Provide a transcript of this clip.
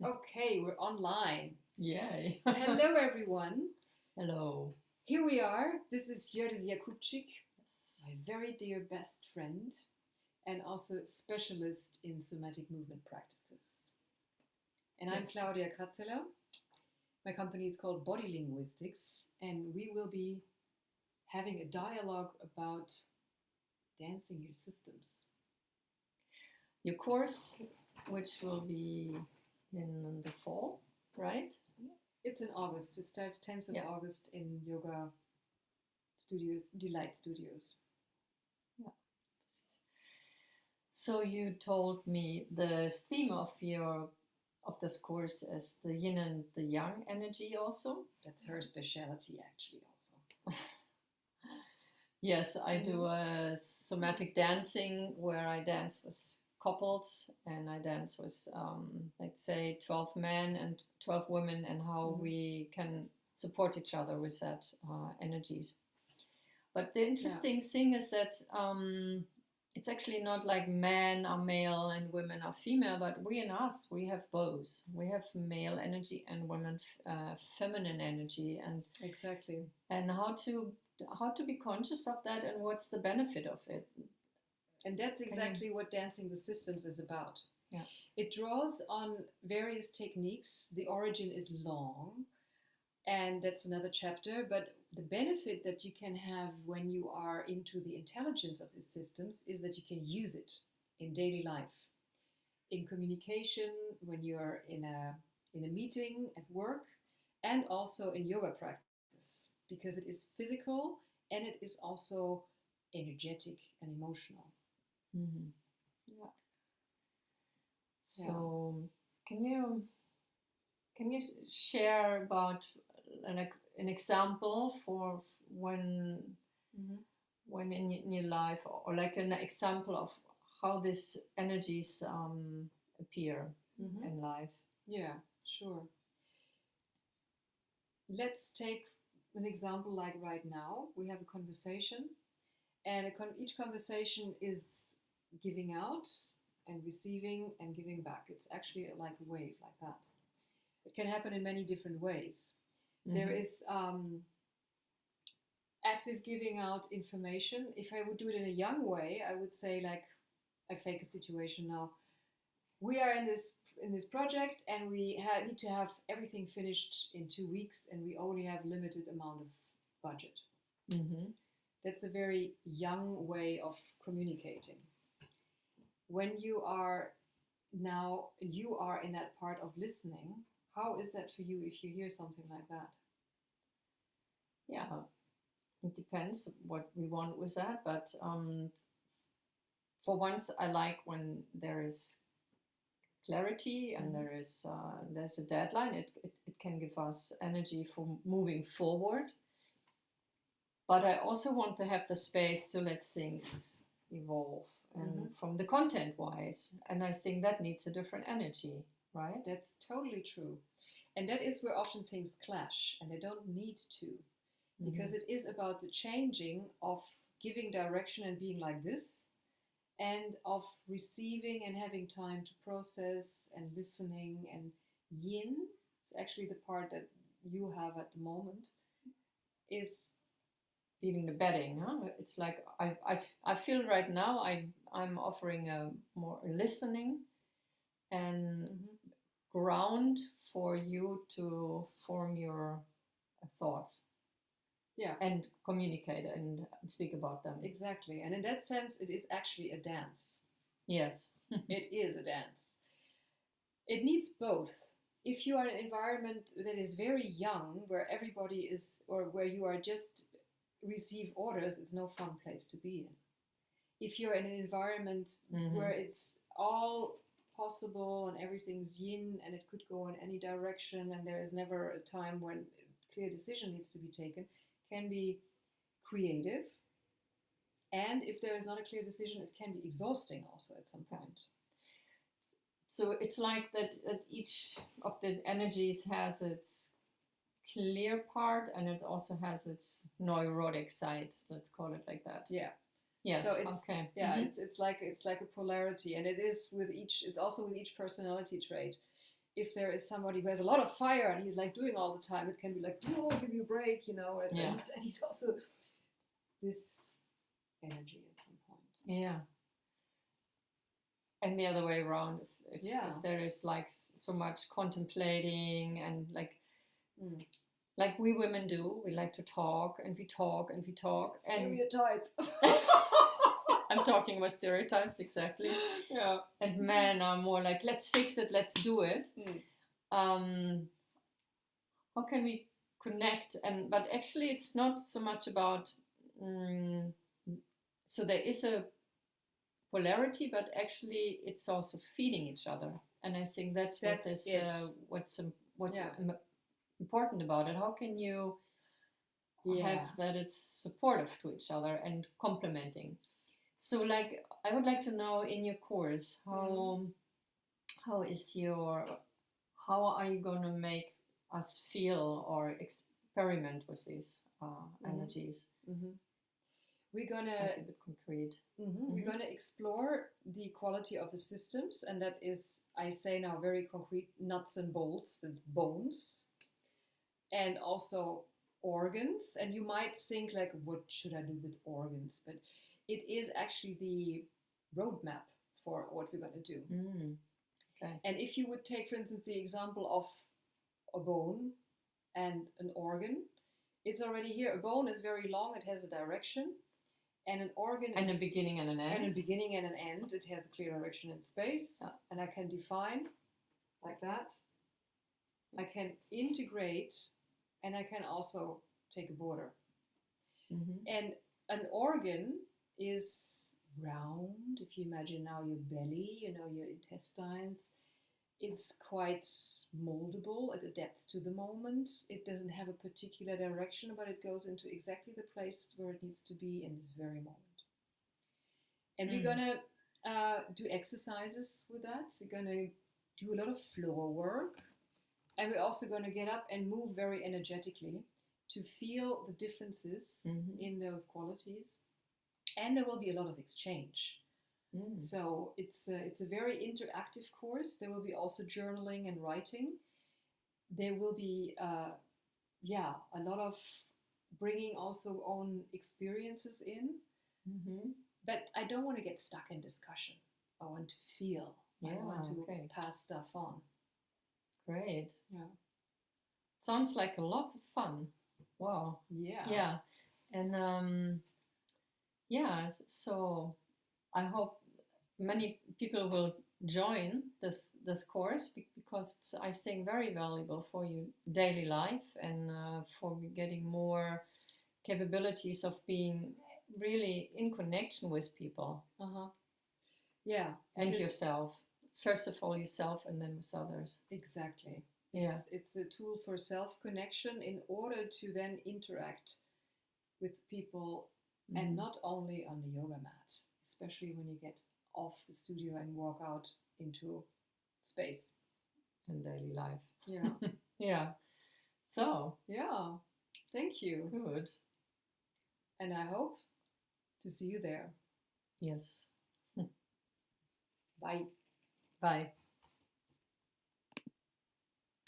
Okay, we're online. Yay. Hello, everyone. Hello. Here we are. This is Jördis Jakubzcick, Yes. my very dear best friend, and also specialist in somatic movement practices. And I'm Yes. Claudia Kratzheller. My company is called Body-Linguistics, and we will be having a dialogue about dancing your systems. Your course, which will be in the fall, right? It's in August. It starts 10th of Yeah. August in Yoga Studios, Delight Studios. Yeah. So you told me the theme of this course is the yin and the yang energy also. That's her specialty, actually, also. Yes, I do somatic dancing where I dance with couples and I dance with, let's say, 12 men and 12 women, and how we can support each other with that energies. But the interesting thing is that it's actually not like men are male and women are female, but we have both. We have male energy and women feminine energy, and Exactly. and how to be conscious of that and what's the benefit of it. And that's exactly what Dancing the Systems is about. Yeah. It draws on various techniques. The origin is long, and that's another chapter. But the benefit that you can have when you are into the intelligence of these systems is that you can use it in daily life, in communication, when you're in a meeting at work, and also in yoga practice, because it is physical and it is also energetic and emotional. Mm-hmm. Yeah. So can you share about an example for when in your life, or like an example of how these energies appear in life? Yeah, sure. Let's take an example like right now. We have a conversation, and each conversation is giving out and receiving and giving back. It's actually like a wave, like that. It can happen in many different ways. There is active giving out information. If I would do it in a young way, I would say, like, I fake a situation now. We are in this project, and we need to have everything finished in 2 weeks, and we only have limited amount of budget. That's a very young way of communicating. When you are in that part of listening, how is that for you if you hear something like that? Yeah, it depends what we want with that, but for once I like when there is clarity and there's a deadline. It can give us energy for moving forward, but I also want to have the space to let things evolve, and from the content wise, and I think that needs a different energy, right? That's totally true, and that is where often things clash, and they don't need to, because it is about the changing of giving direction and being like this, and of receiving and having time to process and listening. And yin is actually the part that you have at the moment, is feeling the bedding, huh? It's like I feel right now I'm offering a more listening and ground for you to form your thoughts. Yeah. And communicate and speak about them. Exactly. And in that sense, it is actually a dance. Yes. It is a dance. It needs both. If you are in an environment that is very young, where everybody is, or where you are just receive orders, it's no fun place to be in. If you're in an environment where it's all possible and everything's yin and it could go in any direction and there is never a time when a clear decision needs to be taken, can be creative. And if there is not a clear decision, it can be exhausting also at some point. So it's like that each of the energies has its clear part, and it also has its neurotic side. Let's call it like that. Yeah. Yes. So it's, okay. Yeah, it's like a polarity, and it is with each. It's also with each personality trait. if there is somebody who has a lot of fire and he's like doing all the time, it can be like, oh, give me a break, and he's also this energy at some point. Yeah. And the other way around, if there is like so much contemplating and like we women do, we like to talk and we talk and we talk. Stereotype. I'm talking about stereotypes, exactly. Yeah. And men are more like, let's fix it, let's do it. How can we connect? But actually, it's not so much about. So there is a polarity, but actually, it's also feeding each other. And I think that's what's important about it. How can you have that it's supportive to each other and complementing? So, like, I would like to know in your course, how are you going to make us feel or experiment with these energies? We're gonna a bit concrete. We're gonna explore the quality of the systems, and that is, I say now, very concrete nuts and bolts, that's bones, and also organs. And you might think like, what should I do with organs? But it is actually the roadmap for what we're going to do. Okay. And if you would take, for instance, the example of a bone and an organ, it's already here. A bone is very long, it has a direction, and an organ and a beginning and an end. And a beginning and an end. It has a clear direction in space, and I can define like that. I can integrate, and I can also take a border. And an organ is round. If you imagine now your belly, your intestines, it's quite moldable. It adapts to the moment. It doesn't have a particular direction, but it goes into exactly the place where it needs to be in this very moment. And we're going to do exercises with that. We're going to do a lot of floor work. And we're also going to get up and move very energetically to feel the differences in those qualities. And there will be a lot of exchange. So it's a very interactive course. There will be also journaling and writing. There will be a lot of bringing also own experiences in. But I don't want to get stuck in discussion. I want to feel. I want to pass stuff on. Great. Yeah. Sounds like lots of fun. Wow. Yeah. And so I hope many people will join this course because it's, I think, very valuable for your daily life and for getting more capabilities of being really in connection with people. Yeah. And yourself. First of all, yourself, and then with others. Exactly. Yeah. It's a tool for self-connection in order to then interact with people, and not only on the yoga mat, especially when you get off the studio and walk out into space. And daily life. Yeah. Yeah. So. Yeah. Thank you. Good. And I hope to see you there. Yes. Bye. Bye.